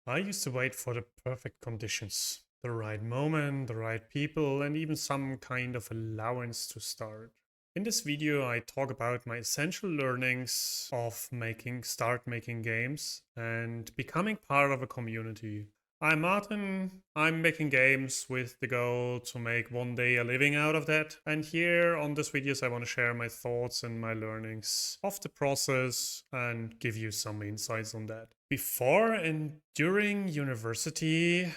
I used to wait for the perfect conditions, the right moment, the right people, and even some kind of allowance to start. In this video, I talk about my essential learnings of start making games and becoming part of a community. I'm Martin. I'm making games with the goal to make one day a living out of that. And here on this videos, I want to share my thoughts and my learnings of the process and give you some insights on that. Before and during university,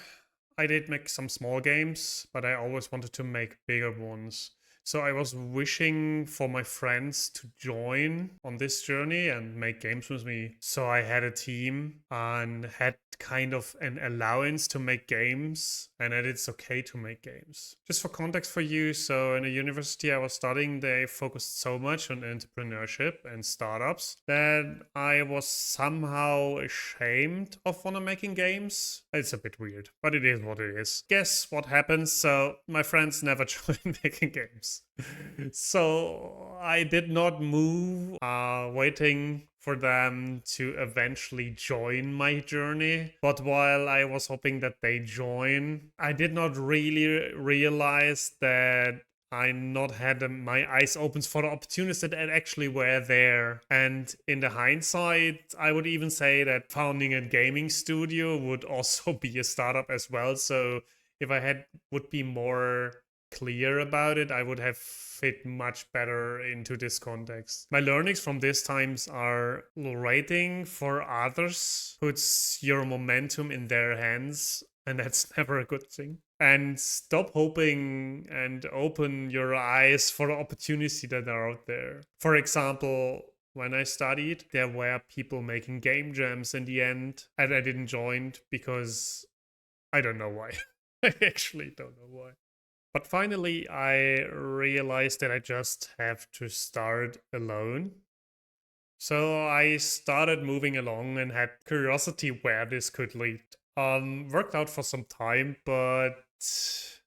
I did make some small games, but I always wanted to make bigger ones. So I was wishing for my friends to join on this journey and make games with me. So I had a team and had kind of an allowance to make games and that it's okay to make games. Just for context for you, so in the university I was studying, they focused so much on entrepreneurship and startups that I was somehow ashamed of wanna making games. It's a bit weird, but it is what it is. Guess what happens? So my friends never joined making games. So I did not move, waiting for them to eventually join my journey. But while I was hoping that they join, I did not really realize that I not had my eyes open for the opportunities that actually were there. And in the hindsight, I would even say that founding a gaming studio would also be a startup as well. So if I had would be more clear about it, I would have fit much better into this context. My learnings from these times are writing for others puts your momentum in their hands, and that's never a good thing. And stop hoping and open your eyes for the opportunity that are out there. For example, when I studied, there were people making game jams in the end, and I didn't join because I don't know why. I actually don't know why. But finally, I realized that I just have to start alone. So I started moving along and had curiosity where this could lead. Worked out for some time, but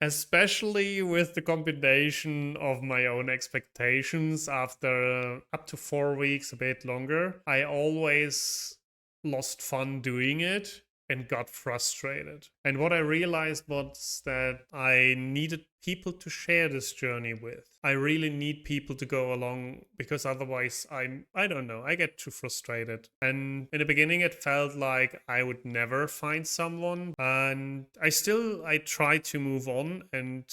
especially with the combination of my own expectations after up to 4 weeks, a bit longer, I always lost fun doing it and got frustrated. And what I realized was that I needed people to share this journey with. I really need people to go along because otherwise I don't know, I get too frustrated. And in the beginning it felt like I would never find someone, and I tried to move on and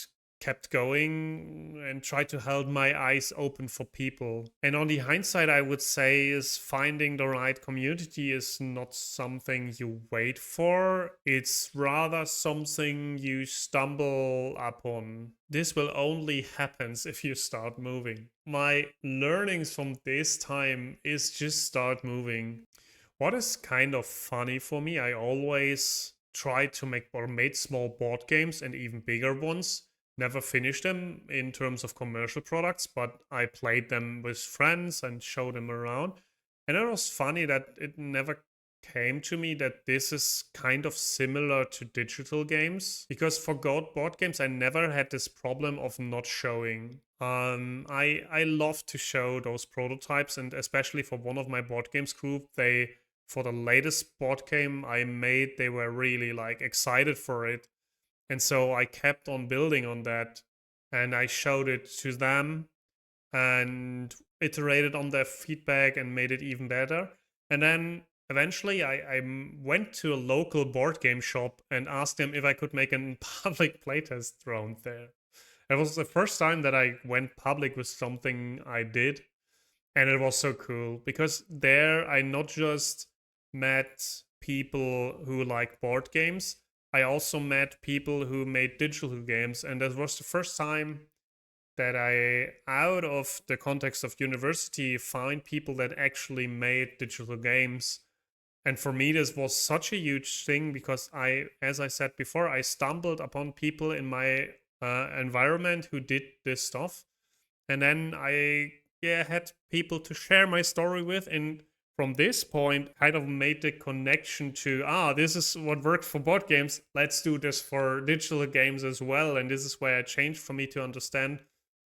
kept going and tried to hold my eyes open for people. And on the hindsight, I would say is finding the right community is not something you wait for. It's rather something you stumble upon. This will only happen if you start moving. My learnings from this time is just start moving. What is kind of funny for me, I always tried to make or made small board games and even bigger ones. Never finished them in terms of commercial products, but I played them with friends and showed them around. And it was funny that it never came to me that this is kind of similar to digital games, because for board games I never had this problem of not showing. I love to show those prototypes, and especially for one of my board games group, they for the latest board game I made, they were really like excited for it. And so I kept on building on that and I showed it to them and iterated on their feedback and made it even better. And then eventually I went to a local board game shop and asked them if I could make a public playtest round there. It was the first time that I went public with something I did. And it was so cool because there I not just met people who like board games, I also met people who made digital games. And that was the first time that I, out of the context of university, find people that actually made digital games. And for me, this was such a huge thing because as I said before, I stumbled upon people in my environment who did this stuff. And then I had people to share my story with, and from this point kind of made the connection to this is what worked for board games, let's do this for digital games as well. And this is where it changed for me to understand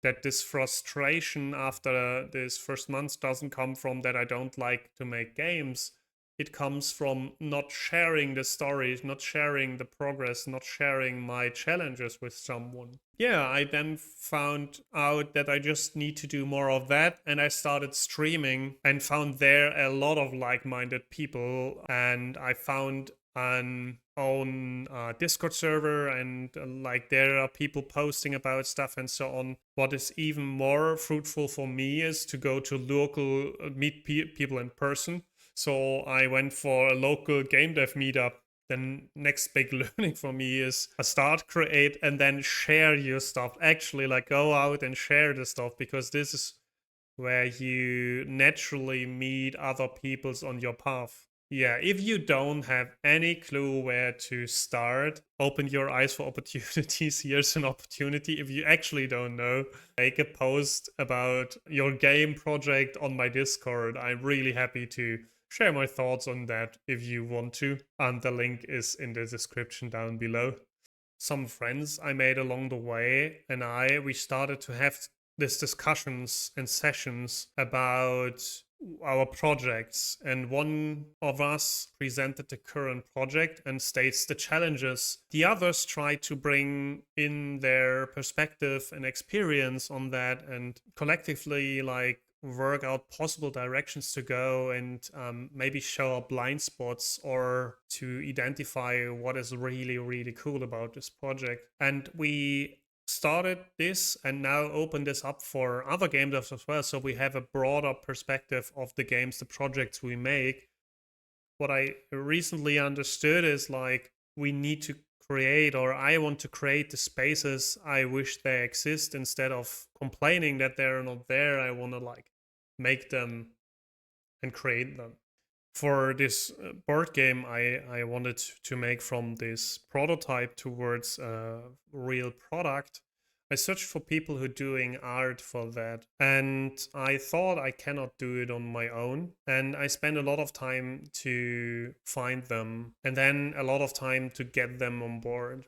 that this frustration after this first month doesn't come from that I don't like to make games, it comes from not sharing the stories, not sharing the progress, not sharing my challenges with someone. Yeah, I then found out that I just need to do more of that, and I started streaming and found there a lot of like-minded people, and I found an own Discord server, and like there are people posting about stuff and so on. What is even more fruitful for me is to go to local meet people in person. So I went for a local game dev meetup. Then next big learning for me is start, create, and then share your stuff. Actually, like go out and share the stuff, because this is where you naturally meet other peoples on your path. Yeah, if you don't have any clue where to start, open your eyes for opportunities. Here's an opportunity. If you actually don't know, make a post about your game project on my Discord. I'm really happy to share my thoughts on that if you want to. And the link is in the description down below. Some friends I made along the way and we started to have these discussions and sessions about our projects, and one of us presented the current project and states the challenges. The others try to bring in their perspective and experience on that, and collectively like work out possible directions to go, and maybe show up blind spots or to identify what is really, really cool about this project. And we started this and now open this up for other game devs as well, so we have a broader perspective of the games, the projects we make. What I recently understood is like we need to create, or I want to create the spaces I wish they exist. Instead of complaining that they're not there, I want to like make them and create them. For this board game I wanted to make from this prototype towards a real product, I searched for people who are doing art for that, and I thought I cannot do it on my own, and I spent a lot of time to find them and then a lot of time to get them on board.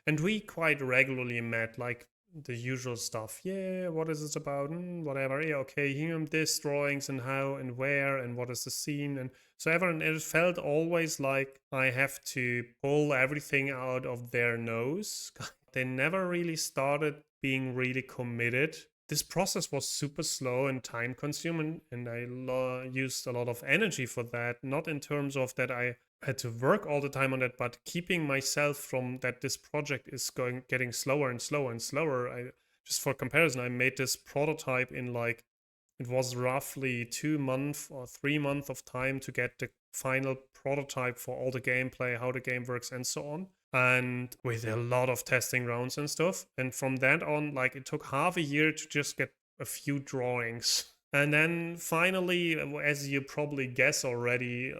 And we quite regularly met, like the usual stuff. Yeah, what is this about? Whatever. Yeah, okay, here this drawings and how and where and what is the scene and so ever. And it felt always like I have to pull everything out of their nose. They never really started being really committed. This process was super slow and time consuming, and I used a lot of energy for that. Not in terms of that I had to work all the time on that, but keeping myself from that this project is getting slower and slower and slower. I just, for comparison, I made this prototype in like, it was roughly 2 months or 3 months of time to get the final prototype for all the gameplay, how the game works and so on, and with a lot of testing rounds and stuff. And from that on, like it took half a year to just get a few drawings. And then finally, as you probably guess already,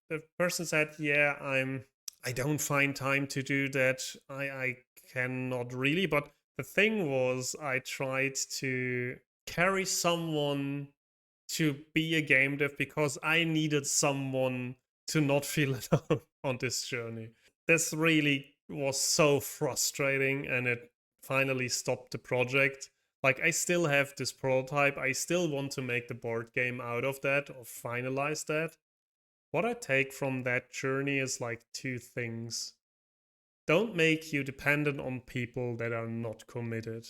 the person said, yeah, I don't find time to do that. I cannot really. But the thing was, I tried to carry someone to be a game dev because I needed someone to not feel alone on this journey. This really was so frustrating, and it finally stopped the project. Like, I still have this prototype. I still want to make the board game out of that or finalize that. What I take from that journey is like two things. Don't make you dependent on people that are not committed.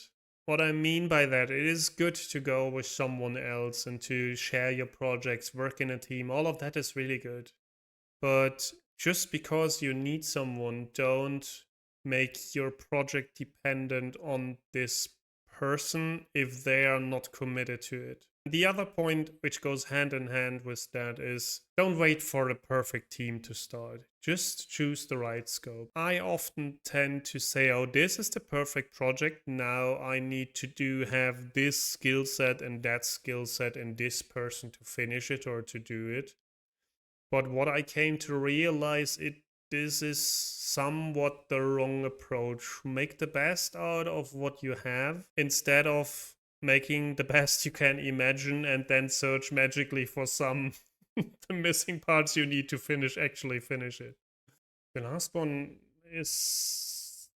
What I mean by that, it is good to go with someone else and to share your projects, work in a team. All of that is really good. But just because you need someone, don't make your project dependent on this person if they are not committed to it. The other point, which goes hand in hand with that, is don't wait for a perfect team to start. Just choose the right scope. I often tend to say, oh, this is the perfect project. Now I need to have this skill set and that skill set and this person to finish it or to do it. But what I came to realize, this is somewhat the wrong approach. Make the best out of what you have instead of making the best you can imagine and then search magically for some the missing parts you need to actually finish it. The last one is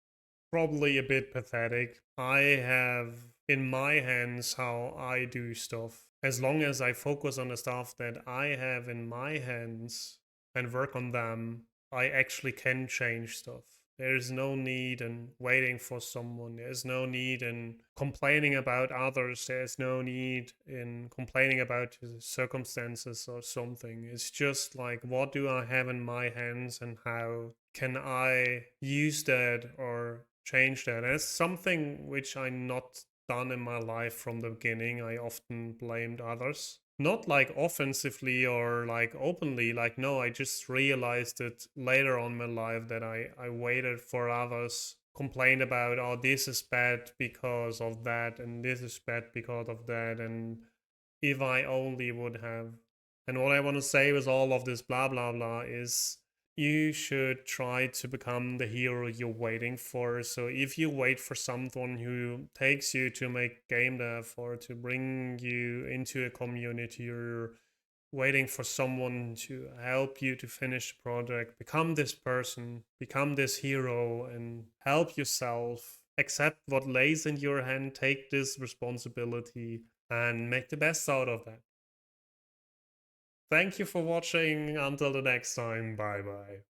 probably a bit pathetic. I have in my hands how I do stuff. As long as I focus on the stuff that I have in my hands and work on them, I actually can change stuff. There is no need in waiting for someone. There's no need in complaining about others. There's no need in complaining about circumstances or something. It's just like, what do I have in my hands and how can I use that or change that? And it's something which I not done in my life from the beginning. I often blamed others. Not like offensively or like openly, like, no, I just realized it later on in my life that I waited for others, complained about, oh, this is bad because of that, and this is bad because of that, and if I only would have. And what I want to say with all of this blah blah blah is you should try to become the hero you're waiting for. So if you wait for someone who takes you to make game dev or to bring you into a community, you're waiting for someone to help you to finish the project, become this person, become this hero, and help yourself. Accept what lays in your hand, take this responsibility, and make the best out of that. Thank you for watching. Until the next time, bye bye.